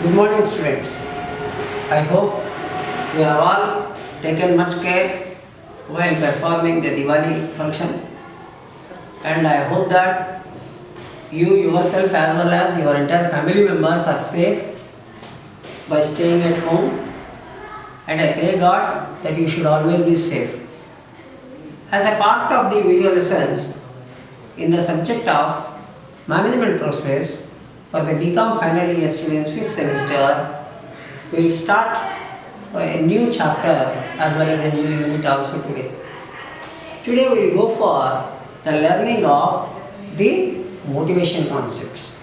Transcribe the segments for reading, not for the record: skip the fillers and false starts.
Good morning, students. I hope you have all taken much care while performing the Diwali function, and I hope that you yourself as well as your entire family members are safe by staying at home, and I pray God that you should always be safe. As a part of the video lessons in the subject of management process for the BCom final year students 5th semester, we will start a new chapter as well as a new unit also today. Today we will go for the learning of the motivation concepts.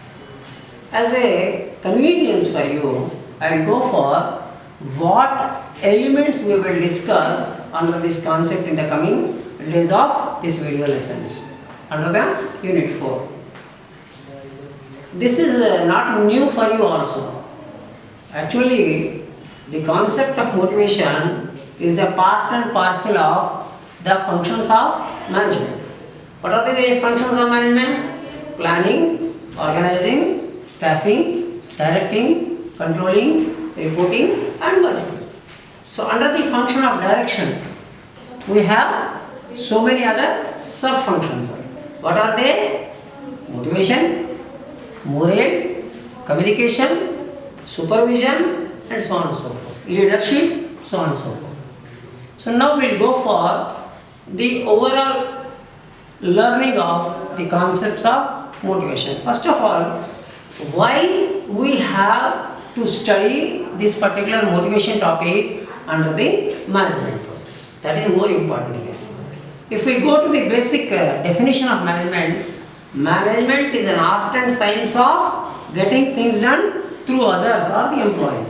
As a convenience for you, I will go for what elements we will discuss under this concept in the coming days of this video lessons under the unit 4. This is not new for you also. Actually, the concept of motivation is a part and parcel of the functions of management. What are the various functions of management? Planning, organizing, staffing, directing, controlling, reporting and budgeting. So under the function of direction, we have so many other sub-functions. What are they? Motivation, morale, communication, supervision and so on and so forth. Leadership, so on and so forth. So now we will go for the overall learning of the concepts of motivation. First of all, why we have to study this particular motivation topic under the management process. That is more important here. If we go to the basic definition of management, management is an art and science of getting things done through others or the employees.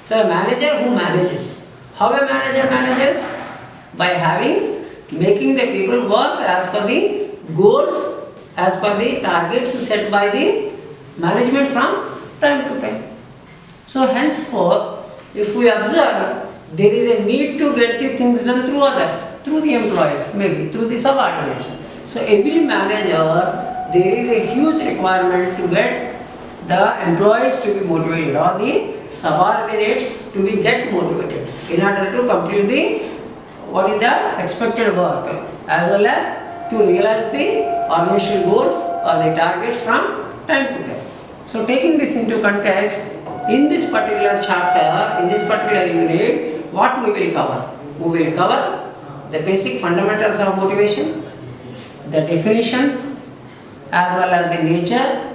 So a manager who manages. How a manager manages? By making the people work as per the goals, as per the targets set by the management from time to time. So henceforth, if we observe, there is a need to get the things done through others, through the employees, maybe through the subordinates. So every manager, there is a huge requirement to get the employees to be motivated or the subordinates to be get motivated in order to complete the what is the expected work as well as to realize the organizational goals or the targets from time to time. So taking this into context, in this particular chapter, in this particular unit, what we will cover? We will cover the basic fundamentals of motivation, the definitions as well as the nature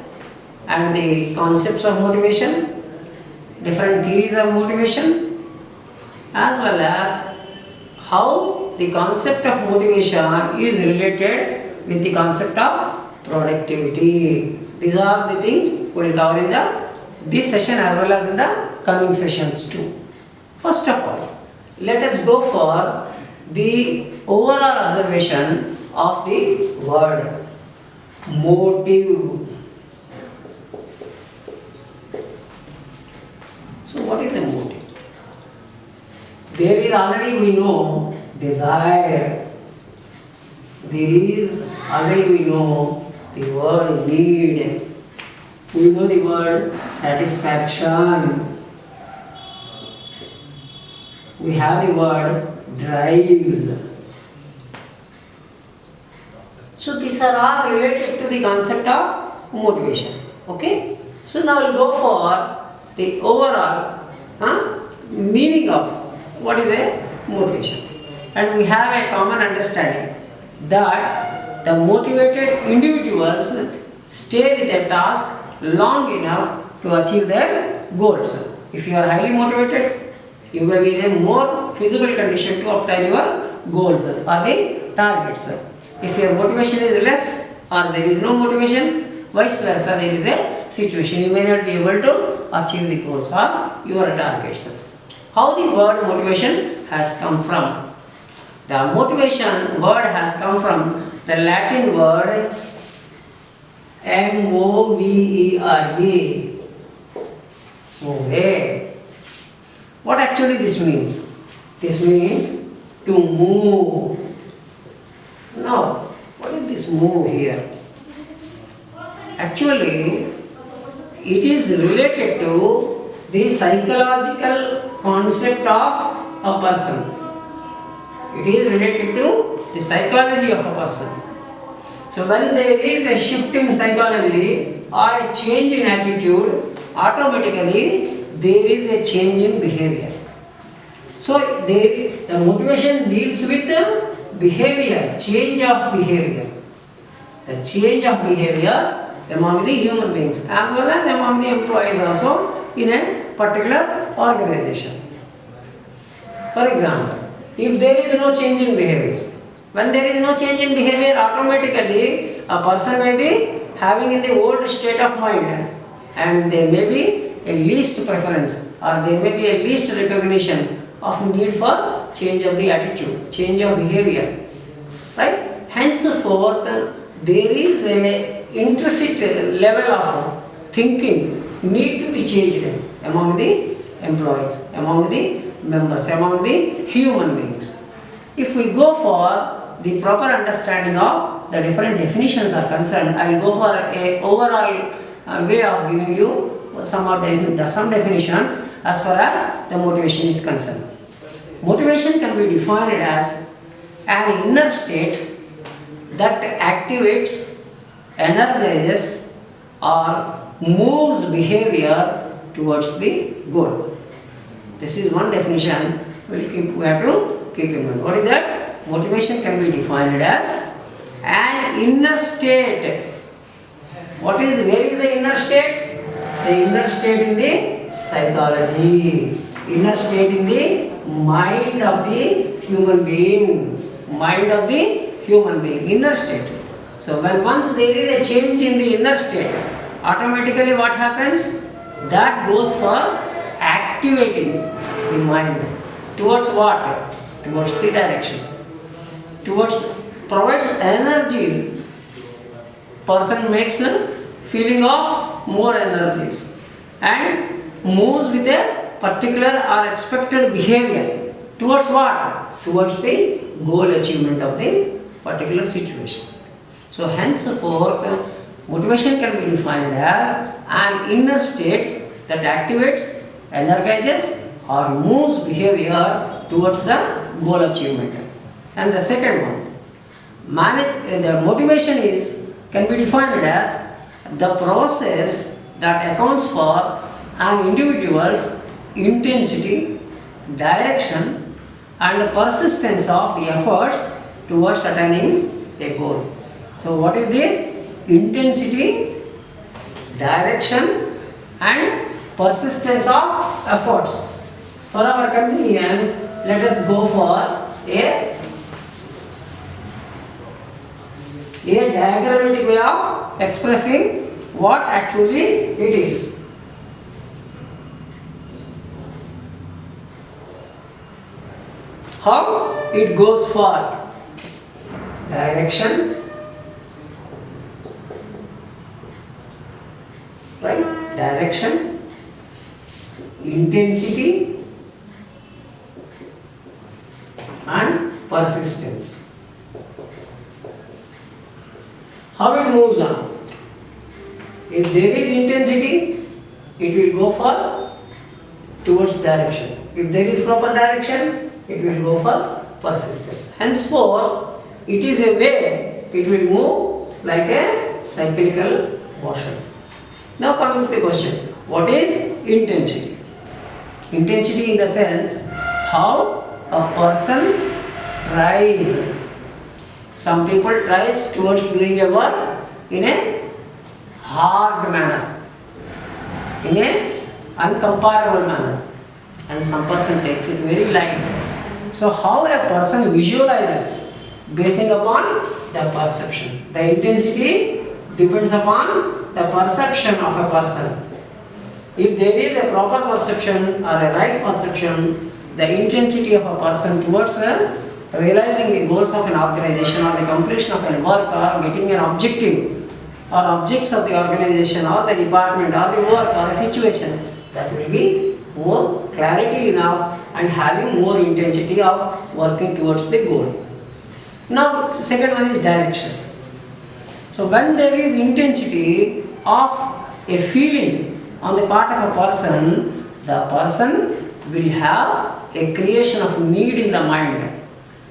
and the concepts of motivation, different theories of motivation, as well as how the concept of motivation is related with the concept of productivity. These are the things we will cover in this session as well as in the coming sessions too. First of all, let us go for the overall observation of the word motive. So what is the motive? There is already we know desire. There is already we know the word need. We know the word satisfaction. We have the word drives. So these are all related to the concept of motivation. Okay? So now we'll go for the overall meaning of what is a motivation. And we have a common understanding that the motivated individuals stay with a task long enough to achieve their goals. If you are highly motivated, you may be in a more feasible condition to obtain your goals or the targets. If your motivation is less or there is no motivation, vice versa, there is a situation you may not be able to achieve the goals or your targets. How the word motivation has come from? The motivation word has come from the Latin word M-O-V-E-R-E. Move. What actually this means? This means to move. Now, what is this move here? Actually, it is related to the psychological concept of a person. It is related to the psychology of a person. So when there is a shift in psychology or a change in attitude, automatically there is a change in behavior. So the motivation deals with the behavior, change of behavior. The change of behavior among the human beings as well as among the employees also in a particular organization. For example, if there is no change in behavior, when there is no change in behavior, automatically a person may be having in the old state of mind, and there may be a least preference or there may be a least recognition of need for change of the attitude, change of behavior. Right? Henceforth, there is a intrinsic level of thinking need to be changed among the employees, among the members, among the human beings. If we go for the proper understanding of the different definitions are concerned, I will go for a overall way of giving you some definitions as far as the motivation is concerned. Motivation can be defined as an inner state that activates, energizes or moves behavior towards the goal. This is one definition we have to keep in mind. What is that? Motivation can be defined as an inner state. Where is the inner state? The inner state in the psychology. Inner state in the mind of the human being. Mind of the human being. Inner state. So when once there is a change in the inner state, automatically what happens? That goes for activating the mind. Towards what? Towards the direction. Towards provides energies. Person makes a feeling of more energies and moves with a particular or expected behavior. Towards what? Towards the goal achievement of the particular situation. So henceforth, motivation can be defined as an inner state that activates, energizes or moves behavior towards the goal achievement. And the second one, the motivation can be defined as the process that accounts for an individual's intensity, direction and persistence of the efforts towards attaining a goal. So what is this? Intensity, direction and persistence of efforts. For our convenience, let us go for a diagrammatic way of expressing what actually it is. How it goes for direction, right? Direction, intensity and persistence. How it moves on? If there is intensity, it will go for towards direction. If there is proper direction, it will go for persistence. Henceforth, it is a way, it will move like a cyclical motion. Now coming to the question, what is intensity? Intensity in the sense, how a person tries. Some people tries towards doing a work in a hard manner, in a uncomparable manner, and some person takes it very light. So how a person visualizes basing upon the perception. The intensity depends upon the perception of a person. If there is a proper perception or a right perception, the intensity of a person towards realizing the goals of an organization or the completion of a work or getting an objective or objects of the organization or the department or the work or a situation, that will be more clarity enough and having more intensity of working towards the goal. Now second one is direction. So when there is intensity of a feeling on the part of a person, the person will have a creation of need in the mind.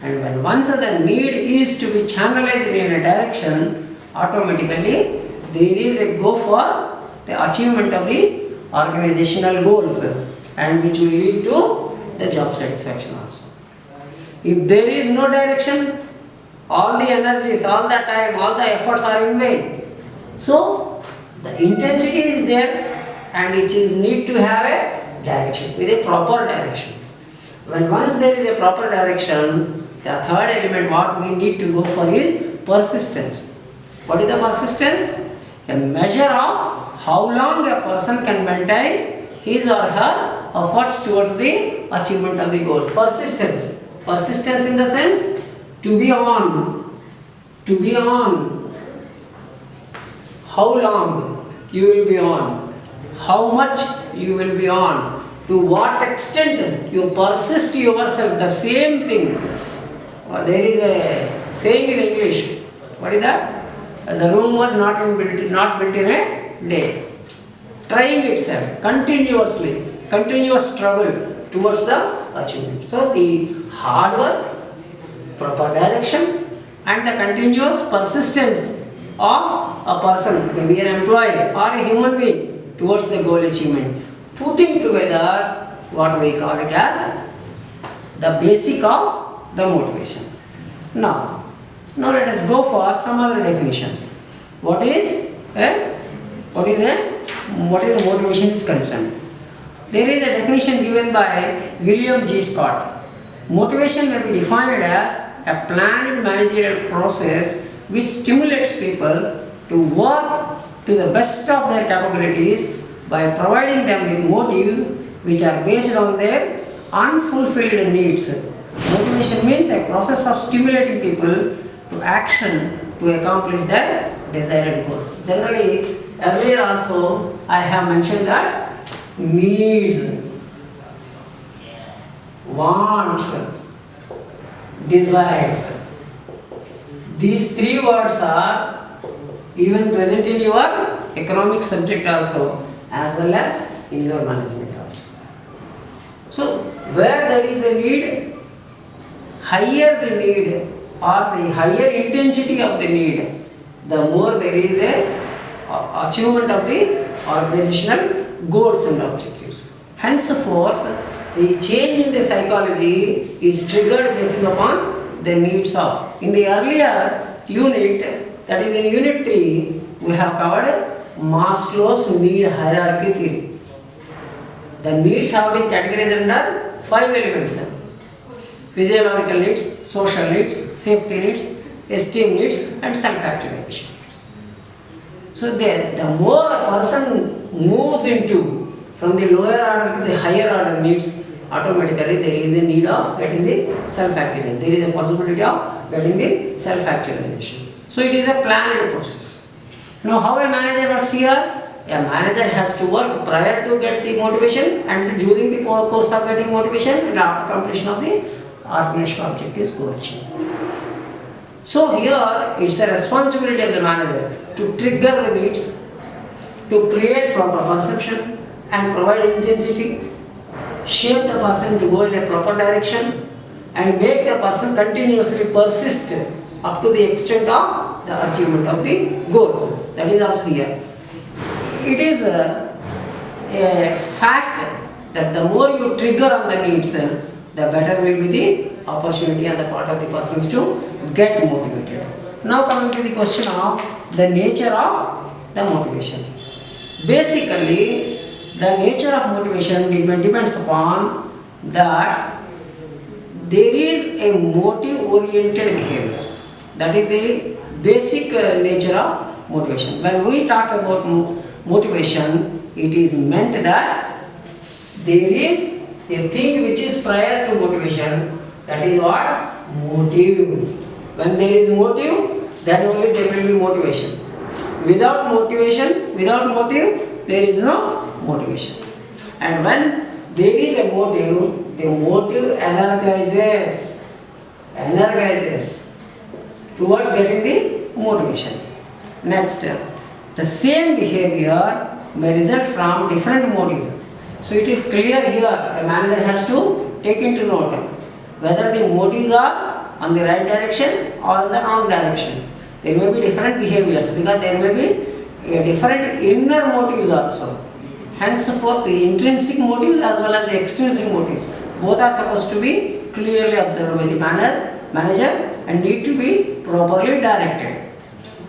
And when once the need is to be channelized in a direction, automatically there is a go for the achievement of the organizational goals, and which will lead to the job satisfaction also. If there is no direction, all the energies, all the time, all the efforts are in vain. So the intensity is there, and it is need to have a direction, with a proper direction. When once there is a proper direction, the third element what we need to go for is persistence. What is the persistence? A measure of how long a person can maintain his or her efforts towards the achievement of the goals. Persistence. Persistence in the sense to be on. To be on. How long you will be on? How much you will be on? To what extent you persist yourself, the same thing. There is a saying in English. What is that? The room was not built in a day. Trying itself continuously, continuous struggle towards the achievement. So the hard work, proper direction, and the continuous persistence of a person, maybe an employee or a human being, towards the goal achievement, putting together what we call it as the basic of the motivation. Now let us go for some other definitions. What is motivation is concerned? There is a definition given by William G. Scott. Motivation may be defined as a planned managerial process which stimulates people to work to the best of their capabilities by providing them with motives which are based on their unfulfilled needs. Motivation means a process of stimulating people to action to accomplish their desired goals. Generally, earlier also I have mentioned that needs, wants, desires. These three words are even present in your economic subject also, as well as in your management also. So, where there is a need, higher the need or the higher intensity of the need, the more there is a achievement of the organizational goals and objectives. Henceforth, the change in the psychology is triggered based upon the needs of. In the earlier unit, that is in unit 3, we have covered Maslow's need hierarchy theory. The needs have been categorized under 5 elements: physiological needs, social needs, safety needs, esteem needs, and self-actualization. So the more a person moves into from the lower order to the higher order needs, automatically there is a need of getting the self-actualization. There is a possibility of getting the self-actualization. So it is a planned process. Now how a manager works here? A manager has to work prior to get the motivation and during the course of getting motivation and after completion of the organizational objectives goal achievement. So here it's a responsibility of the manager to trigger the needs, to create proper perception and provide intensity, shape the person to go in a proper direction, and make the person continuously persist up to the extent of the achievement of the goals. That is also here. It is a fact that the more you trigger on the needs, the better will be the opportunity on the part of the persons to get motivated. Now coming to the question of the nature of the motivation. Basically, the nature of motivation depends upon that there is a motive-oriented behavior. That is the basic nature of motivation. When we talk about motivation, it is meant that there is a thing which is prior to motivation. That is what? Motive. When there is motive, then only there will be motivation. Without motivation, without motive, there is no motivation. And when there is a motive, the motive energizes towards getting the motivation. Next, the same behavior may result from different motives. So it is clear here a manager has to take into note whether the motives are on the right direction or in the wrong direction. There may be different behaviors because there may be different inner motives also. Henceforth, the intrinsic motives as well as the extrinsic motives, both are supposed to be clearly observed by the manager and need to be properly directed.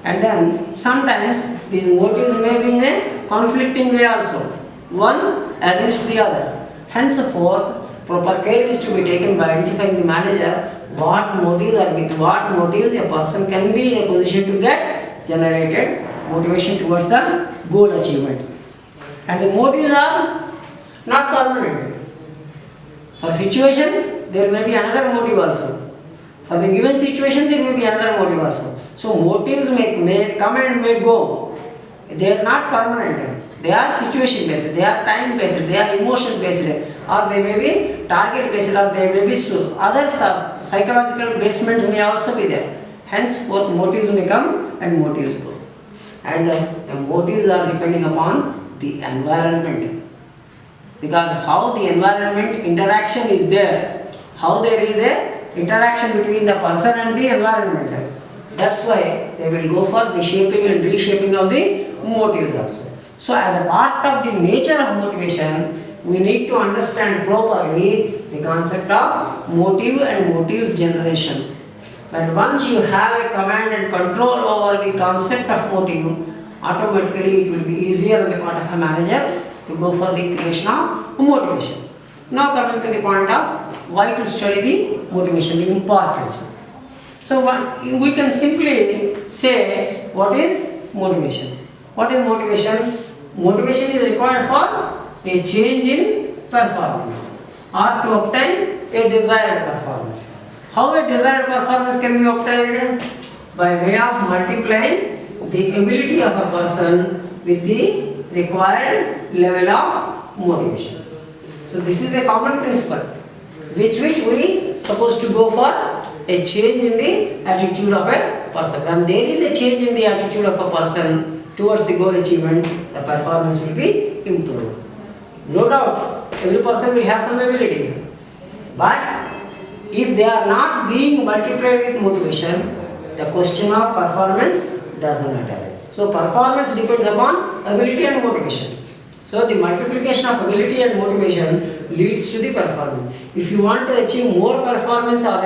And then sometimes these motives may be in a conflicting way also, one against the other. Henceforth, proper care is to be taken by identifying the manager what motives or with what motives a person can be in a position to get generated motivation towards the goal achievement. And the motives are not permanent. For situation, there may be another motive also. For the given situation, there may be another motive also. So motives may come and may go. They are not permanent. They are situation based, they are time based, they are emotion based, or they may be target based, or they may be other psychological basements may also be there. Henceforth, motives may come and motives go. And the motives are depending upon the environment. Because how the environment interaction is there, how there is a interaction between the person and the environment. That's why they will go for the shaping and reshaping of the motives also. So as a part of the nature of motivation, we need to understand properly the concept of motive and motives generation. And once you have a command and control over the concept of motive, automatically it will be easier on the part of a manager to go for the creation of motivation. Now coming to the point of why to study the motivation, the importance. So we can simply say what is motivation. What is motivation? Motivation is required for a change in performance or to obtain a desired performance. How a desired performance can be obtained? By way of multiplying the ability of a person with the required level of motivation. So this is a common principle which we supposed to go for a change in the attitude of a person. When there is a change in the attitude of a person towards the goal achievement, the performance will be improved. No doubt, every person will have some abilities. But if they are not being multiplied with motivation, the question of performance does not arise. So performance depends upon ability and motivation. So the multiplication of ability and motivation leads to the performance. If you want to achieve more performance or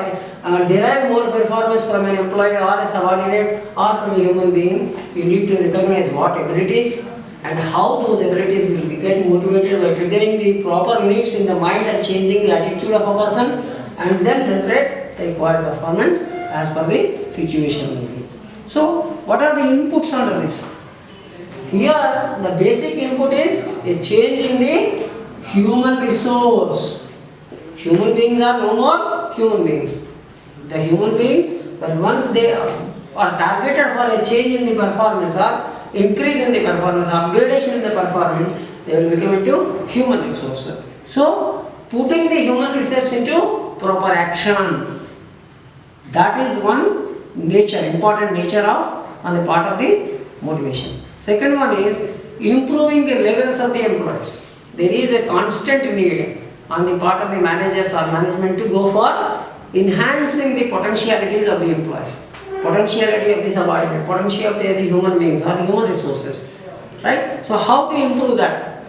derive more performance from an employee or a subordinate or from a human being, you need to recognize what abilities and how those abilities will be get motivated by triggering the proper needs in the mind and changing the attitude of a person, and then generate the required performance as per the situation. So what are the inputs under this? Here the basic input is a change in the human resource. Human beings are no more human beings. The human beings, when once they are targeted for a change in the performance or increase in the performance, upgradation in the performance, they will become into human resource. So putting the human resource into proper action, that is one nature, important nature of on the part of the motivation. Second one is improving the levels of the employees. There is a constant need on the part of the managers or management to go for enhancing the potentialities of the employees, potentiality of the subordinate, potentiality of the human beings or the human resources, right? So how to improve that?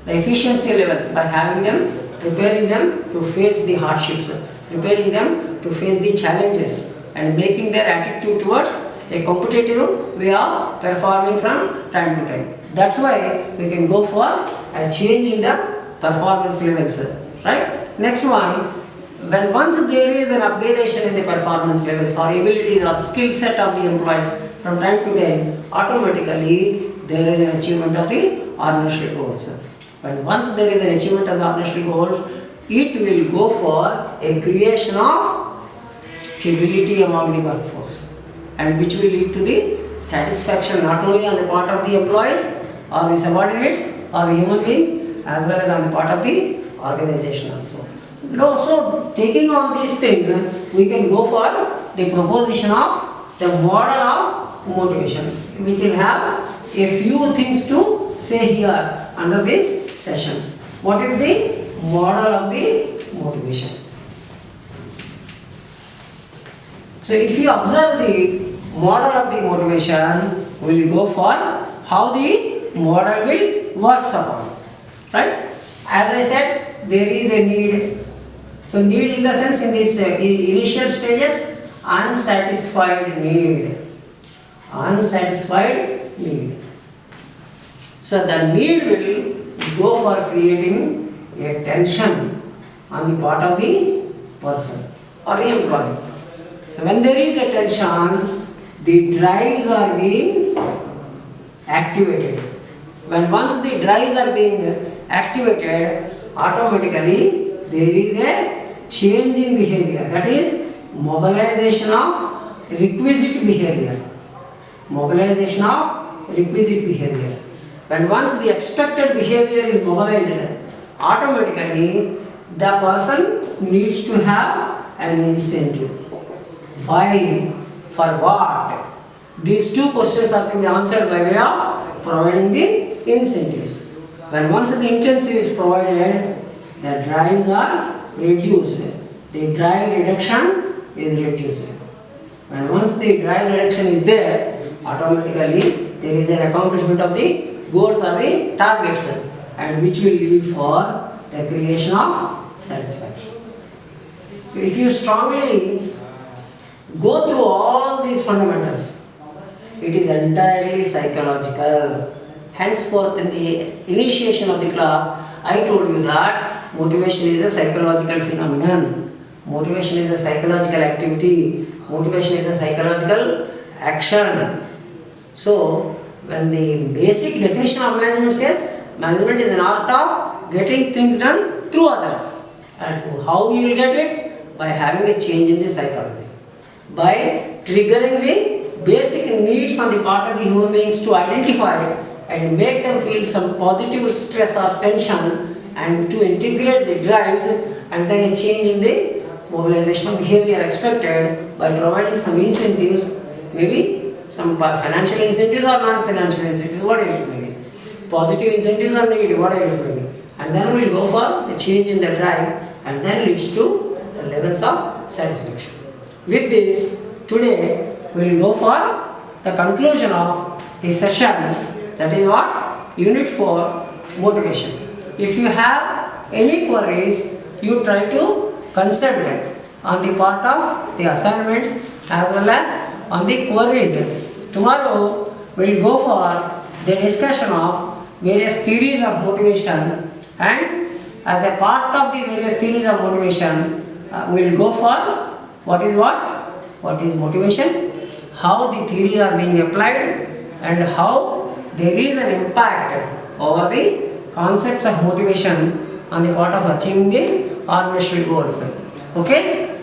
The efficiency levels by having them, preparing them to face the hardships, preparing them to face the challenges and making their attitude towards a competitive way of performing from time to time. That's why we can go for a change in the performance levels, right? Next one, when once there is an upgradation in the performance levels or abilities or skill set of the employees from time to time, automatically there is an achievement of the organizational goals. When once there is an achievement of the organizational goals, it will go for a creation of stability among the workforce, and which will lead to the satisfaction not only on the part of the employees or the subordinates or the human beings, as well as on the part of the organization also. So taking on these things, we can go for the proposition of the model of motivation, which will have a few things to say here under this session. What is the model of the motivation? So if you observe the model of the motivation, we will go for how the model will work upon. Right? As I said, there is a need. So need in the sense in this initial stages, unsatisfied need. Unsatisfied need. So the need will go for creating a tension on the part of the person or the employee. So when there is a tension, the drives are being activated. When once the drives are being activated, automatically there is a change in behavior. That is mobilization of requisite behavior. Mobilization of requisite behavior. When once the expected behavior is mobilized, automatically the person needs to have an incentive. Why? For what? These two questions are to be answered by way of providing the incentives. When once the incentive is provided, the drives are reduced. The drive reduction is reduced. When once the drive reduction is there, automatically there is an accomplishment of the goals or the targets, and which will lead for the creation of satisfaction. So if you strongly go through all these fundamentals, it is entirely psychological. Henceforth, in the initiation of the class, I told you that motivation is a psychological phenomenon. Motivation is a psychological activity. Motivation is a psychological action. So, when the basic definition of management says, management is an art of getting things done through others. And how you will get it? By having a change in the psychology. By triggering the basic needs on the part of the human beings to identify and make them feel some positive stress or tension, and to integrate the drives, and then a change in the mobilization of behavior expected by providing some incentives, maybe some financial incentives or non-financial incentives, whatever it may be. Positive incentives or negative, whatever it may be. And then we will go for the change in the drive, and then leads to the levels of satisfaction. With this, today we will go for the conclusion of the session, that is what? Unit 4, motivation. If you have any queries, you try to consult on the part of the assignments as well as on the queries. Tomorrow we will go for the discussion of various theories of motivation, and as a part of the various theories of motivation, we will go for what is motivation, how the theories are being applied, and how there is an impact over the concepts of motivation on the part of achieving the organizational goals. Okay?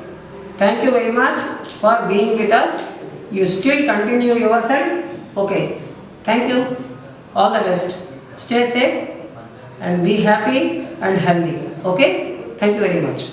Thank you very much for being with us. You still continue yourself. Okay. Thank you. All the best. Stay safe and be happy and healthy. Okay? Thank you very much.